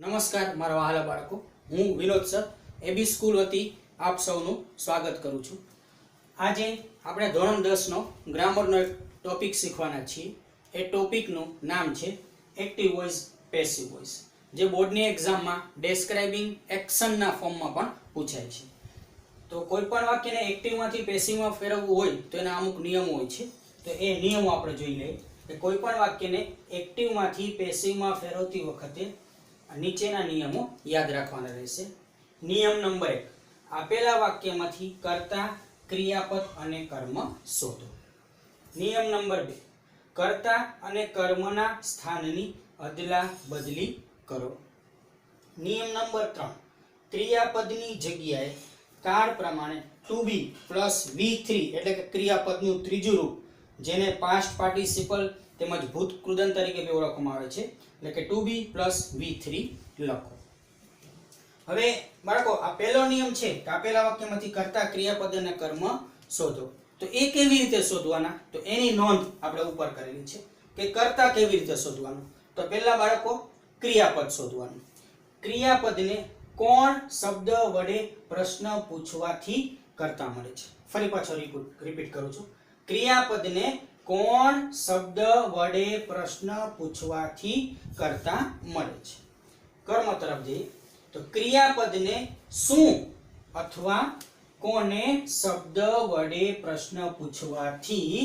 નમસ્કાર મારા વહાલા બાળકો, હું વિનોદ સર એબી સ્કૂલ વતી આપ સૌનું સ્વાગત કરું છું. આજે આપણે ધોરણ 10 નો ગ્રામરનો એક ટોપિક શીખવાના છીએ. એ ટોપિકનું નામ છે એક્ટિવ વોઇસ પેસિવ વોઇસ, જે બોર્ડની એક્ઝામમાં ડેસ્ક્રાઇબિંગ એક્શનના ફોર્મમાં પણ પૂછાય છે. તો કોઈ પણ વાક્યને એક્ટિવમાંથી પેસિવમાં ફેરવવું હોય તો એના અમુક નિયમો હોય છે. તો એ નિયમો આપણે જોઈ લઈએ કે કોઈ પણ વાક્યને એક્ટિવમાંથી પેસિવમાં ફેરવતી વખતે નીચેના નિયમો યાદ રાખવાના રહેશે. નિયમ નંબર 1, આપેલા વાક્યમાંથી કર્તા, ક્રિયાપદ અને કર્મ શોધો. નિયમ નંબર 2, કર્તા અને કર્મના સ્થાનની અદલા બદલી કરો. નિયમ નંબર 3, ક્રિયાપદની જગ્યાએ કાળ પ્રમાણે ટુ બી પ્લસ V3 એટલે કે ક્રિયાપદનું ત્રીજું રૂપ, જેને પાસ્ટ પાર્ટિસિપલ તેમજ ભૂતકૃદંત તરીકે પણ ઓળખવામાં આવે છે, એટલે કે ટુ બી પ્લસ V3 લખો. હવે બાળકો, આ પહેલો નિયમ છે કે આપેલા વાક્યમાંથી કર્તા, ક્રિયાપદ અને કર્મ શોધો. તો એ કેવી રીતે શોધવાના, તો એની નોંધ આપણે ઉપર કરેલી છે કે કર્તા કેવી રીતે શોધવાનું. તો પહેલા બાળકો, ક્રિયાપદ શોધવાનું. ક્રિયાપદને કોણ શબ્દ વડે પ્રશ્ન પૂછવાથી કર્તા મળે છે. ફરી પાછો રિપીટ કરું છું. ક્રિયાપદને કોણ શબ્દ વડે પ્રશ્ન પૂછવાથી કર્તા મળે છે. કર્મ તરફ જઈએ તો ક્રિયાપદને શું અથવા કોને શબ્દ વડે પ્રશ્ન પૂછવાથી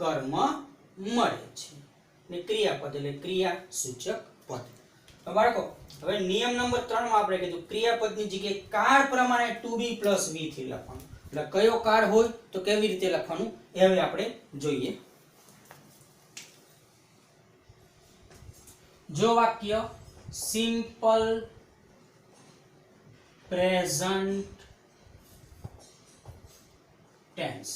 કર્મ મળે છે. ને ક્રિયાપદ એટલે ક્રિયા સૂચક પદ. તો બાળકો, હવે નિયમ નંબર 3 માં આપણે કીધું ક્રિયાપદની જગ્યાએ કાળ પ્રમાણે ટુ બી પ્લસ V3 લખવાનું. એટલે કયો કાળ હોય તો કેવી રીતે લખવાનું એ હવે આપણે જોઈએ. જો વાક્ય સિમ્પલ પ્રેઝન્ટ ટેન્સ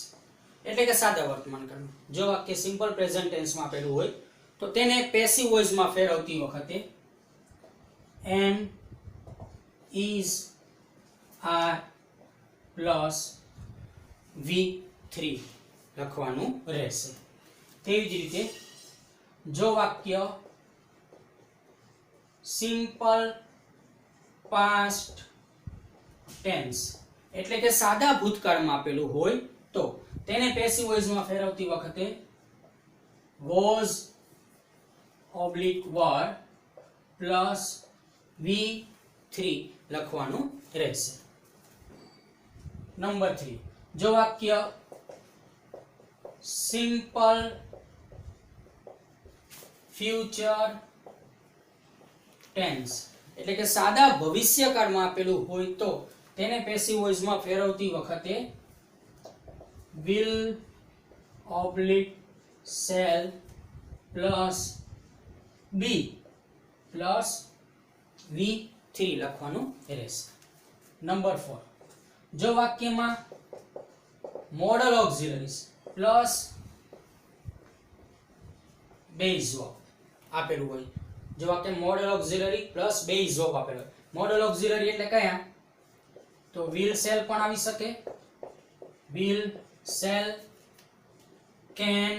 એટલે કે સાદા વર્તમાન કાળ, જો વાક્ય સિમ્પલ પ્રેઝન્ટ ટેન્સ માં આપેલું હોય તો તેને પેસિવ વોઇસ માં ફેરવતી વખતે am, is, are plus V3 લખવાનું રહેશે. તેવી જ રીતે જો વાક્ય સિમ્પલ પાસ્ટ ટેન્સ એટલે કે સાદા ભૂતકાળમાં આપેલું હોય તો તેને પેસિવ વોઇસમાં ફેરવતી વખતે was were પ્લસ V3 લખવાનું રહેશે. નંબર 3, જો વાક્ય સિમ્પલ ફ્યુચર ટેન્સ એટલે કે સાદા ભવિષ્યકાળમાં આપેલું હોય તો તેને પેસિવ વોઇસમાં ફેરવતી વખતે will shall plus be plus V3 લખવાનું રહેશે. નંબર 4, જો વાક્યમાં model auxiliaries plus base verb આપેલું હોય, જો વાક્ય model auxiliary plus base verb આપેલો હોય. મોડલ ઓક્ઝિલરી એટલે કયા, તો will shall પણ આવી શકે, will shall, can,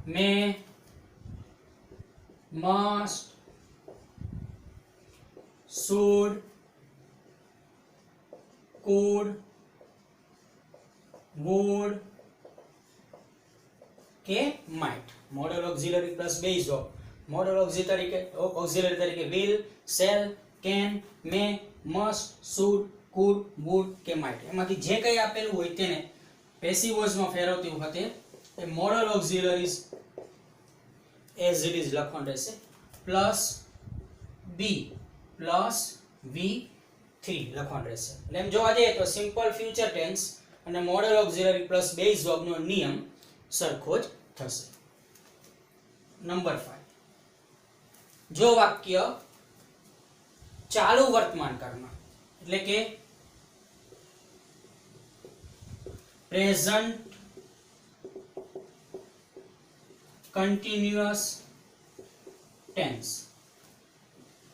may, must, should, could, would કે might. Model auxiliary plus base verb. Model auxiliary તરીકે will, shall, can, may, must, should, could, would કે might. એમાંથી જે કંઈ આપેલું હોય તેને પેસિવ વોઇસમાં ફેરવતી વખતે એ modal auxiliaries as it is લખવાનું રહેશે પ્લસ બી પ્લસ V3 લખવાનું રહેશે. એટલે એમ જોવા જઈએ તો સિમ્પલ ફ્યુચર ટેન્સ અને મોડલ ઓક્ઝિલરી પ્લસ બેઝ વર્બનો નિયમ સરખો જ થશે. નંબર 5, જો વાક્ય ચાલુ વર્તમાન કાળમાં એટલે કે present continuous tense,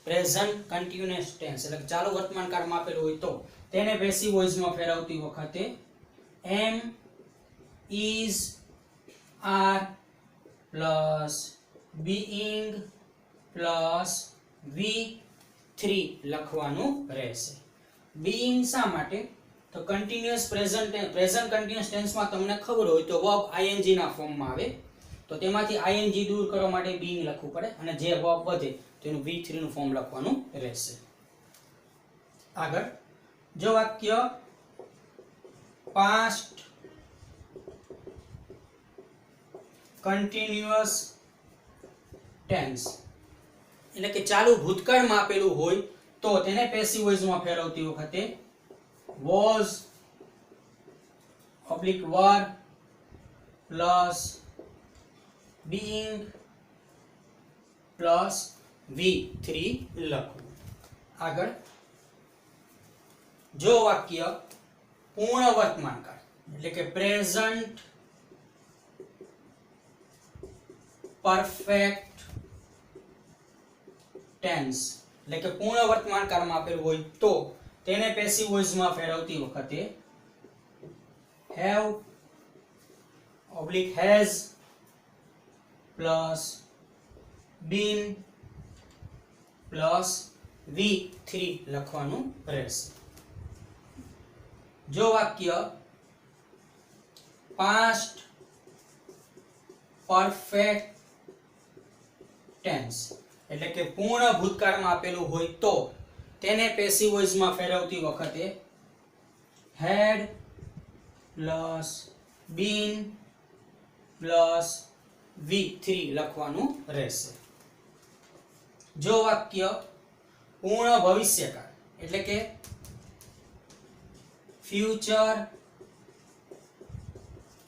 present continuous tense એટલે કે ચાલુ વર્તમાન કાળમાં આપેલું હોય તો તેને પેસિવ વોઇસમાં ફેરવતી વખતે am, is, are plus being plus V3 લખવાનું રહેશે. બીઇંગ શા માટે? તો કન્ટિન્યુઅસ પ્રેઝન્ટ કન્ટિન્યુઅસ ટેન્સમાં તમને ખબર હોય તો વર્બ ing ના ફોર્મમાં આવે, તો તેમાંથી ing દૂર કરવા માટે બીઇંગ લખવું પડે, અને જે વર્બ વધે તેનું V3 નું ફોર્મ લખવાનું રહેશે. આગળ જો વાક્ય પાસ્ટ કન્ટિન્યુઅસ ટેન્સ એટલે કે ચાલુ ભૂતકાળમાં આપેલું હોય તો તેને પેસિવ વોઇસમાં ફેરવતી વખતે was oblique were plus being plus V3 લખવું. આગળ જો વાક્ય પૂર્ણ વર્તમાન કાળ એટલે કે પ્રેઝન્ટ પરફેક્ટ ટેન્સ એટલે કે પૂર્ણ વર્તમાન કાળમાં આપેલું હોય તો તેને પેસિવ વોઇસમાં ફેરવતી વખતે have oblique has plus been plus V3 લખવાનું રહેશે. જો વાક્ય પાસ્ટ પરફેક્ટ ટેન્સ એટલે કે પૂર્ણ ભૂતકાળમાં આપેલું હોય તો તેને પેસિવ વોઇસમાં ફેરવતી વખતે had plus been plus V3 લખવાનું રહેશે. જો વાક્ય પૂર્ણ ભવિષ્યકાળ એટલે કે ફ્યુચર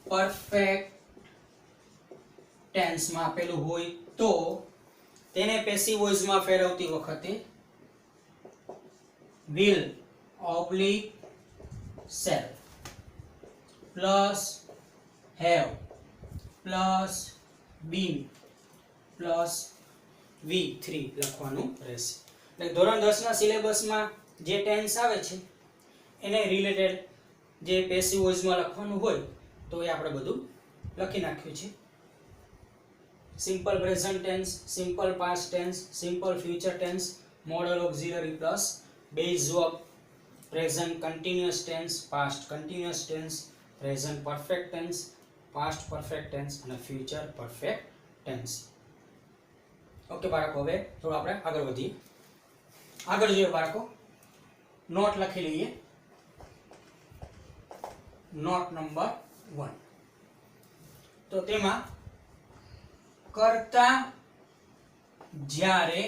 પરફેક્ટ ટેન્સમાં આપેલું હોય તો તેને પેસિવ વોઇસમાં ફેરવતી વખતે will oblique shall plus have plus been plus V3 લખવાનું રહેશે. એટલે ધોરણ 10 ના સિલેબસમાં જે ટેન્સ આવે છે એને રિલેટેડ જે પેસિવ વોઇસમાં લખવાનું હોય તો એ આપણે બધું લખી નાખ્યું છે. Simple present tense, simple past tense, simple future tense, modal auxiliary plus base verb, present continuous tense, past continuous tense, present perfect tense, past perfect tense અને ફ્યુચર પરફેક્ટ ટેન્સ. ઓકે બાળકો, હવે થોડું આપણે આગળ વધીએ. આગળ જોઈએ બાળકો, નોટ લખી લઈએ. Note number 1. તો તેમાં કર્તા જ્યારે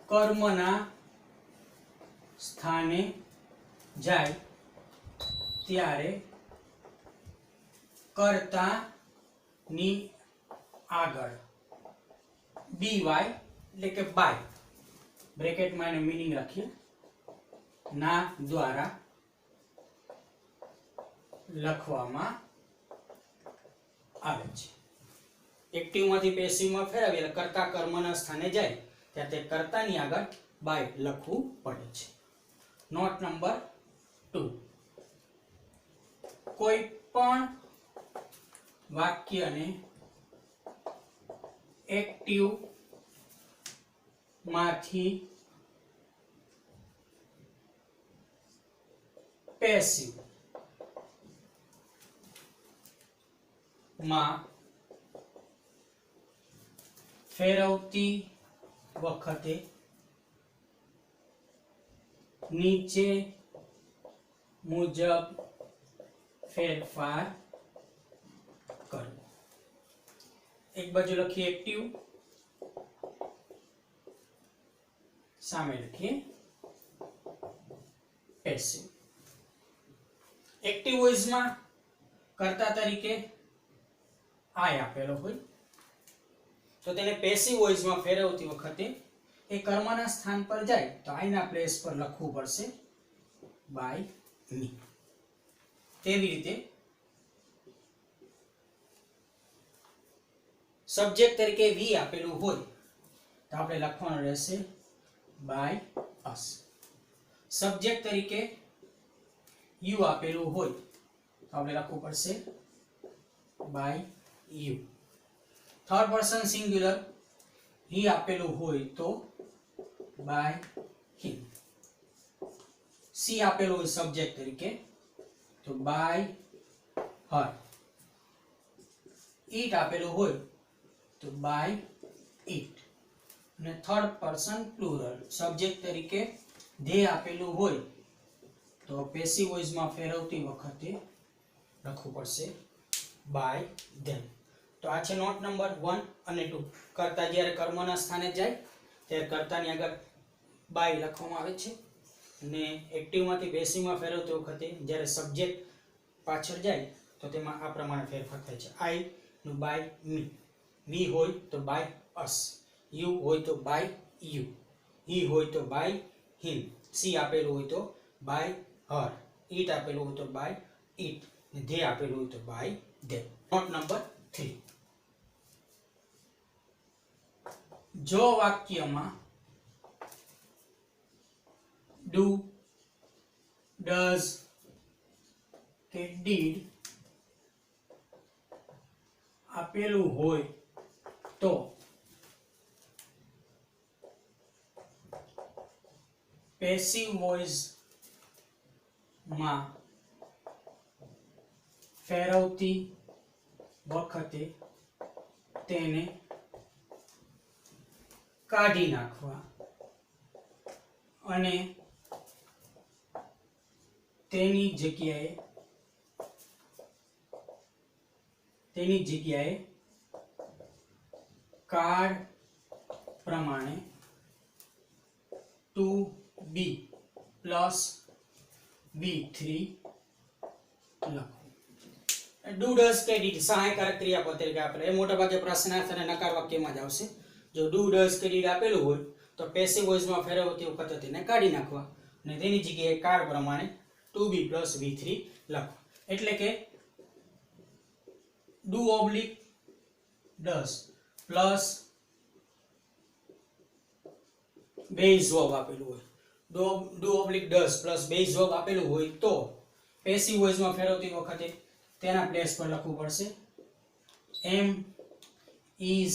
કર્મના સ્થાને જાય ત્યારે કર્તાની આગળ by એટલે કે બાય બ્રેકેટમાં એનો મીનિંગ રાખીએ ના દ્વારા લખવામાં આવે છે. એક્ટિવમાંથી પેસિવમાં ફેરવીએ એટલે કર્તા કર્મના સ્થાને જાય ત્યારે તે કર્તાની આગળ બાય લખવું પડે છે. Note number 2. કોઈ પણ વાક્યને એક્ટિવ માંથી પેસિવ માં ફેરવતી વખતે નીચે મુજબ ફેરફાર કરવો. એક બાજુ લખીએ એક્ટિવ, સામે લખીએ પેસિવ. એક્ટિવ વોઇસમાં કર્તા તરીકે આય આપેલો હોય તો તેને પેસિવ વોઇસમાં ફેરવતી વખતે એ કર્મના સ્થાન પર જાય તો આયના પ્લેસ પર લખવું પડશે બાય મી. તેવી રીતે સબ્જેક્ટ તરીકે વી આપેલું હોય તો આપણે લખવાનું રહેશે બાય અસ. સબ્જેક્ટ તરીકે યુ આપેલું હોય તો આપણે લખવું પડશે by you. Third person singular he આપેલું હોય તો by him. she આપેલું હોય સબ્જેક્ટ તરીકે તો by her. it આપેલું હોય તો by it. અને થર્ડ પર્સન પ્લુરલ સબ્જેક્ટ તરીકે they આપેલું હોય તો પેસિવ વોઇસ માં ફેરવતી વખતે લખવું પડશે by them. તો આ છે નોટ નંબર 1 અને 2. કર્તા જ્યારે કર્મના સ્થાને જાય ત્યારે કર્તાની આગળ by લખવામાં આવે છે અને એક્ટિવ માંથી પેસિવ માં ફેરવતી વખતે જ્યારે સબ્જેક્ટ પાછળ જાય તો તેમાં આ પ્રમાણે ફેરફાર થાય છે. I નું by me, we હોય તો by us, you હોય તો by you, he હોય તો by him, she આપેલું હોય તો by her, it આપેલું હોય તો by it, they આપેલું હોય તો by them. Not number 3. જો વાક્યમાં do, does કે did આપેલું હોય તો પેસિવ વોઇસ માં ફેરવતી વખતે તેને કાઢી નાખવા અને તેની જગ્યાએ કાર્ડ પ્રમાણે to be plus v3 લખો. ડુ ડઝ કે ડીડ સહાયકારક ક્રિયાપદ તરીકે આપણે એ મોટા ભાગે પ્રશ્નાર્થ અને નકાર વાક્યમાં જ આવશે. જો ડુ ડઝ કે ડીડ આપેલું હોય તો પેસિવ વોઇસ માં ફેરવતી વખતે તેને કાઢી નાખવા અને તેની જગ્યાએ કાર્ડ પ્રમાણે to be plus v3 લખો. એટલે કે do oblique does plus base verb આપેલું હોય, do oblique does plus base verb આપેલું હોય તો પેસિવ વોઇસ માં ફેરવતી વખતે તેના પ્લેસ પર લખવું પડશે am, is,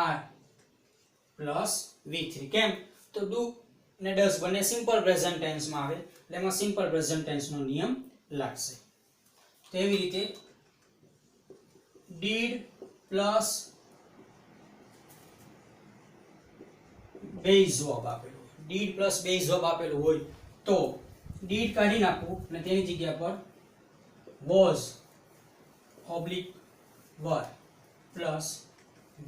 are plus v3. કેમ તો do ને does બંને સિમ્પલ પ્રેઝન્ટ ટેન્સ માં આવે એટલે એમાં સિમ્પલ પ્રેઝન્ટ ટેન્સ નો નિયમ લાગશે. તેવી રીતે did plus base verb આપેલું હોય, did plus base verb આપેલું હોય તો did કાઢી નાખવું અને તેની જગ્યા પર was oblique were plus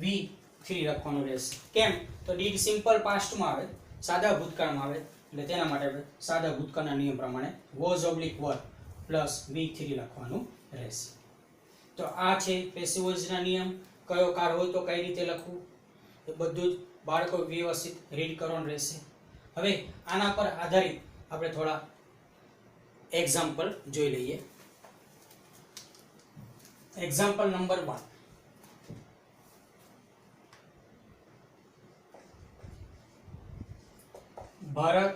v3 લખવાનું રહેશે. કેમ તો did સિમ્પલ પાસ્ટ માં આવે, સાદા ભૂતકાળમાં આવે એટલે તેના માટે આપણે સાદા ભૂતકાળના નિયમ પ્રમાણે was oblique were plus v3 લખવાનું રહેશે. તો આ છે પેસિવ વોઇસના નિયમ. કયો કાર હોય તો કઈ રીતે લખવું એ બધું જ બાળકો વ્યવસ્થિત રીડ કરવાનું રહેશે. હવે આના પર આધારિત આપણે થોડા એક્ઝામ્પલ જોઈ લઈએ. Example number 1. Bharat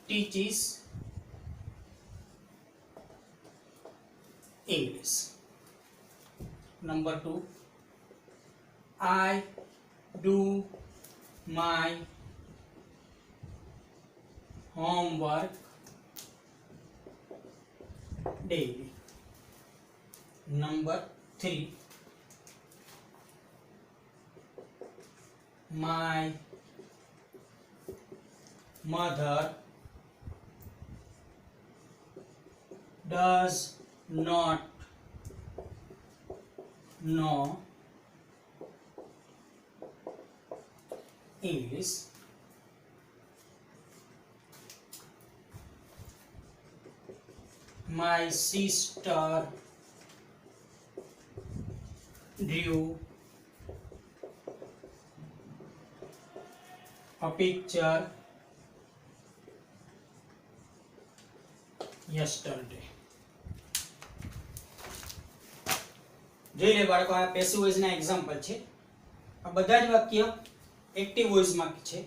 teaches English. Number 2. I do my homework daily. Number 3. My mother does not know English. My sister drew a picture yesterday. જોઈ લે બાળકો, આ પેસિવ વોઇસ ના એક્ઝામ્પલ છે. આ બધા જ વાક્ય એક્ટિવ વોઇસ માં છે.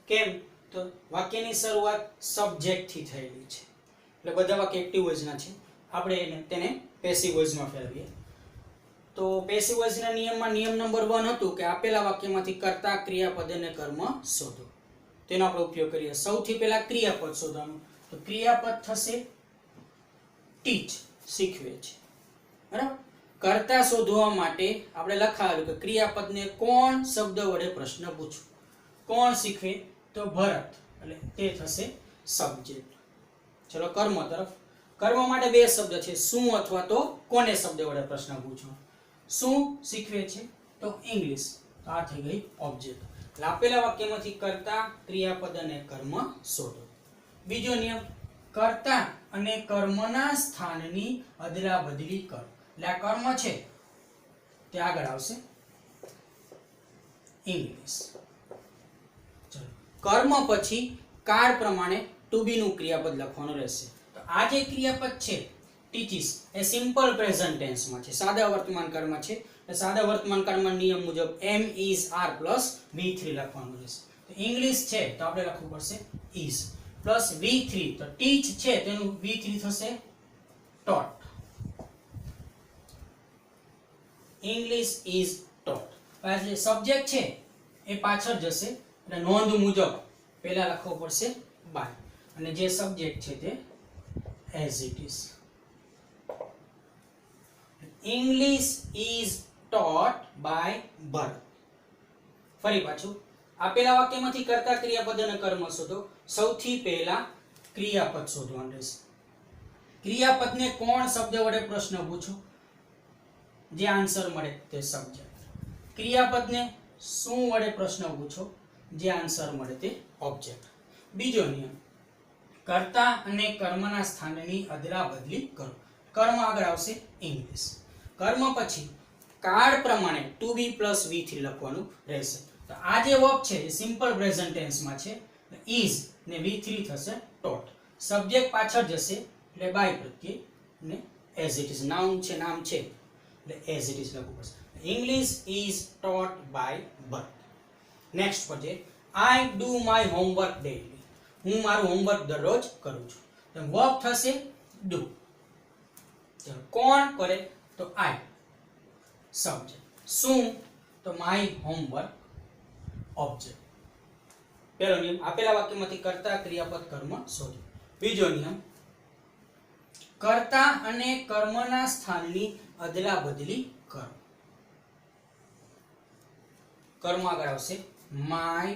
કેમ તો વાક્યની શરૂઆત સબ્જેક્ટ થી થયેલી છે એટલે બધા વાક્ય એક્ટિવ વોઇસ ના છે. આપણે તેને પેસિવ વોઇસ માં ફેરવીએ તો પેસિવ વોઇસના નિયમમાં નિયમ નંબર 1 હતું કે આપેલા વાક્યમાંથી કર્તા, ક્રિયાપદ અને કર્મ શોધો. તેનો આપણે ઉપયોગ કરીએ. સૌથી પહેલા ક્રિયાપદ શોધવાનું. તો ક્રિયાપદ થશે ટીચ, શીખવે છે. બરાબર. કર્તા શોધવા માટે આપણે લખાવ્યું કે ક્રિયાપદને કોણ શબ્દ વડે પ્રશ્ન પૂછો. કોણ શીખવે? તો ભરત, એટલે તે થશે સબ્જેક્ટ. ચલો કર્મ તરફ. કર્મ માટે બે શબ્દ છે, શું અથવા તો કોને શબ્દ વડે પ્રશ્ન પૂછો. શું શીખવે છે? તો ઇંગ્લિશ. આ થઈ ગઈ ઓબ્જેક્ટ. એટલે આપેલા વાક્યમાંથી કર્તા, ક્રિયાપદ અને કર્મ શોધો. બીજો નિયમ, કર્તા અને કર્મના સ્થાનની અદલા બદલી કરો. એટલે આ કર્મ છે તે આગળ આવશે ઇંગ્લિશ. ચલો કર્મ પછી કાળ પ્રમાણે ટુ બી નું ક્રિયાપદ લખવાનું રહેશે. તો આ જે ક્રિયાપદ છે ટીચીસ એ સિમ્પલ પ્રેઝન્ટ ટેન્સમાં છે, સાદા વર્તમાન કાળમાં છે. સાદા વર્તમાન કાળમાં નિયમ મુજબ એમ ઇઝ આર પ્લસ V3 લખવાનું રહેશે. તો ઇંગ્લિશ છે તો આપણે લખવું પડશે ઇઝ પ્લસ V3. તો ટીચ છે તેનું V3 થશે taught. English is taught. જે સબ્જેક્ટ છે એ પાછળ જશે એટલે નોંધ મુજબ પહેલા લખવો પડશે બાય, અને જે સબ્જેક્ટ છે તે as it is. English is taught by Bharat. ફરી પાછું આપેલા વાક્યમાંથી કર્તા, ક્રિયાપદ અને કર્મ શોધો. સૌથી પહેલા ક્રિયાપદ શોધવાનું રહેશે. ક્રિયાપદને કોણ શબ્દ વડે પ્રશ્ન પૂછો, જે આન્સર મળે તે સબ્જેક્ટ. ક્રિયાપદને શું વડે પ્રશ્ન પૂછો, જે આન્સર મળે તે ઓબ્જેક્ટ. બીજો નિયમ, કર્તા અને કર્મના સ્થાનની અદલા બદલી કરો. કર્મ આગળ આવશે ઇંગ્લિશ. કર્મ પછી કાળ પ્રમાણે ટુ બી પ્લસ V3 લખવાનું રહેશે. તો આ જે વર્બ છે એ સિમ્પલ પ્રેઝન્ટ ટેન્સમાં છે. ઇઝ ને V3 થશે taught. સબ્જેક્ટ પાછળ જશે એટલે બાય પ્રત્યય ને એઝ ઇટ ઇઝ. નાઉન છે, નામ છે એટલે એઝ ઇટ ઇઝ લખવું પડશે. English is taught by Bharat. Next પર છે I do my homework daily. હું મારું હોમવર્ક દરરોજ કરું છું. તો વર્બ થશે ડુ. ચલો કોણ કરે? તો આઈ. સબ્જેક્ટ. શું? તો માય હોમવર્ક ઓબ્જેક્ટ. પહેલો નિયમ આપેલા વાક્યમાંથી કર્તા, ક્રિયાપદ, કર્મ શોધો. બીજો નિયમ, કર્તા અને કર્મના સ્થાનની અદલા બદલી કરો. કર્મ આગળ આવશે માય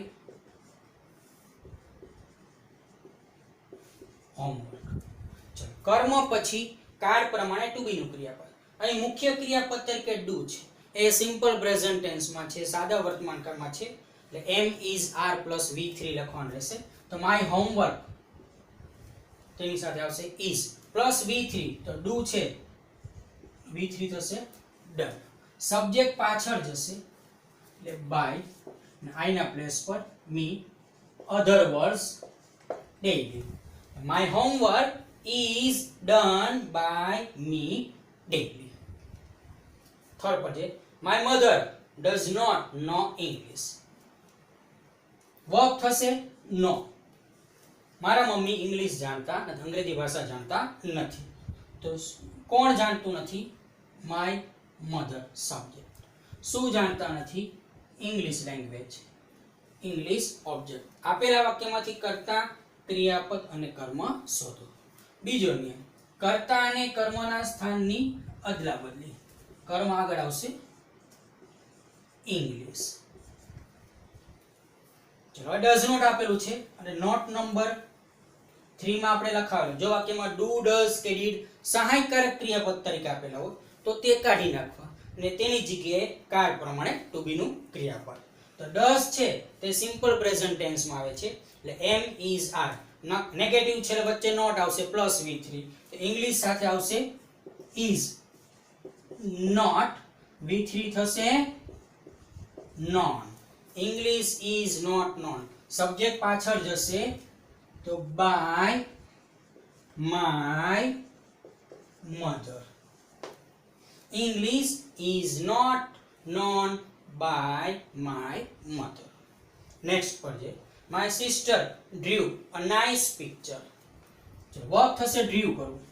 હોમવર્ક. ચલો કર્મ પછી કાળ પ્રમાણે ટુ બી નું ક્રિયાપદ. અહીં મુખ્ય ક્રિયાપદ તરીકે ડુ છે. એ સિમ્પલ પ્રેઝન્ટ ટેન્સમાં છે, સાદા વર્તમાન કાળમાં છે. એટલે એમ ઇઝ આર પ્લસ V3 લખવાનું રહેશે. તો માય હોમવર્ક તેની સાથે આવશે ઇઝ પ્લસ V3. તો ડુ છે V3 થશે ડન. સબ્જેક્ટ પાછળ જશે એટલે બાય, અને આઈ ના પ્લેસ પર me. Other words daily. My homework is done by me daily. Third પર છે my mother does not know English. Verb થશે નો. મારા મમ્મી ઇંગ્લિશ જાણતા નથી, અંગ્રેજી ભાષા જાણતા નથી. તો કોણ જાણતું નથી? My mother subject. શું જાણતા નથી? English language. English object. આપેલા વાક્યમાંથી કર્તા, ક્રિયાપદ અને કર્મ શોધો. બીજો નિયમ, કર્તા અને કર્મના સ્થાનની અદલા બદલી. કર્મ આગળ આવશે ઇંગ્લિશ. ચલો ડઝ નોટ આપેલું છે અને નોટ નંબર 3 માં આપણે લખાવેલું. જો વાક્યમાં ડુ, ડઝ કે ડીડ સહાયકારક ક્રિયાપદ તરીકે આપેલા હોય તો તે કાઢી નાખવા અને તેની જગ્યાએ કાળ પ્રમાણે ટુ બી નું ક્રિયાપદ. તો ડઝ છે તે સિમ્પલ પ્રેઝન્ટ ટેન્સમાં આવે છે એટલે એમ ઇઝ આર. નેગેટિવ છે એટલે વચ્ચે નોટ આવશે પ્લસ V3. તો ઇંગ્લિશ સાથે આવશે ઇઝ નોટ. V3 થશે known. English is not known. Subject પાછળ જશે તો by my mother. English is not known by my mother. Next પર છે my sister drew a nice picture. Work થશે ડ્રીવ કરવું.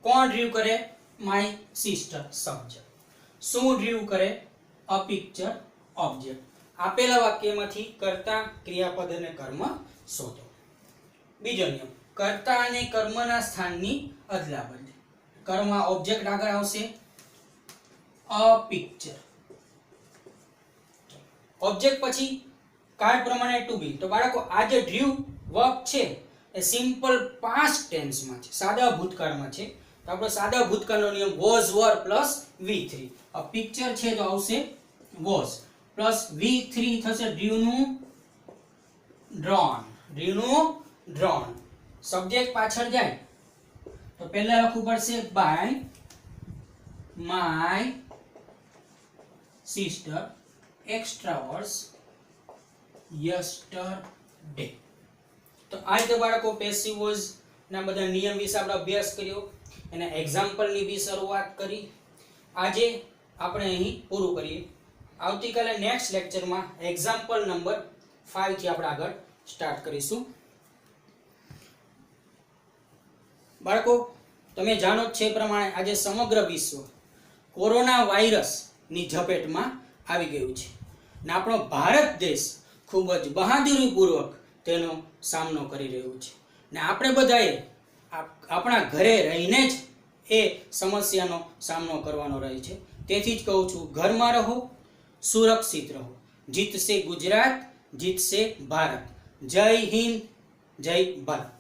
કોણ ડ્રીવ કરે? My sister subject. શું ડ્રીવ કરે? A picture object. આપેલા વાક્યમાંથી કર્તા, ક્રિયાપદ અને કર્મ શોધો. બીજો નિયમ, કર્તા અને કર્મના સ્થાનની અદલાબદલી. કર્મ ઓબ્જેક્ટ આગળ આવશે, અ પિક્ચર. ઓબ્જેક્ટ પછી કાર્ડ પ્રમાણે ટુ બી. તો બાળકો આ જે ડ્રીવ વર્બ છે એ સિમ્પલ પાસ્ટ ટેન્સમાં છે, સાદા ભૂતકાળમાં છે. તો આપણો સાદા ભૂતકાળનો નિયમ વોઝ વર પ્લસ V3. આ પિક્ચર છે તો આવશે વોઝ પ્લસ V3 થશે ડ્રીવનું ડ્રોન. ડ્રીવનું ડ્રોન. સબ્જેક્ટ પાછળ જાય તો પહેલા લખવું પડશે by my sister extra works yesterday. તો આજ તો બાળકો પેસિવ વોઇસ ના બધા નિયમ વિશે આપણે અભ્યાસ કર્યો, એના એક્ઝામ્પલની બી શરૂઆત કરી. આજે આપણે અહીં પૂરું કરીએ. આવતીકાલે નેક્સ્ટ લેક્ચરમાં એક્ઝામ્પલ નંબર 5 થી આપણે આગળ સ્ટાર્ટ કરીશું. બાળકો, તમે જાણો જ છે પ્રમાણે આજે સમગ્ર વિશ્વ કોરોના વાયરસની ઝપેટમાં આવી ગયું છે ને આપણો ભારત દેશ ખૂબ જ બહાદુરીપૂર્વક તેનો સામનો કરી રહ્યું છે ને આપણે બધાએ આપણા ઘરે રહીને જ એ સમસ્યાનો સામનો કરવાનો રહે છે. તેથી જ કહું છું, ઘરમાં રહો, સુરક્ષિત રહો. જીતશે ગુજરાત, જીતશે ભારત. જય હિન્દ, જય ભારત.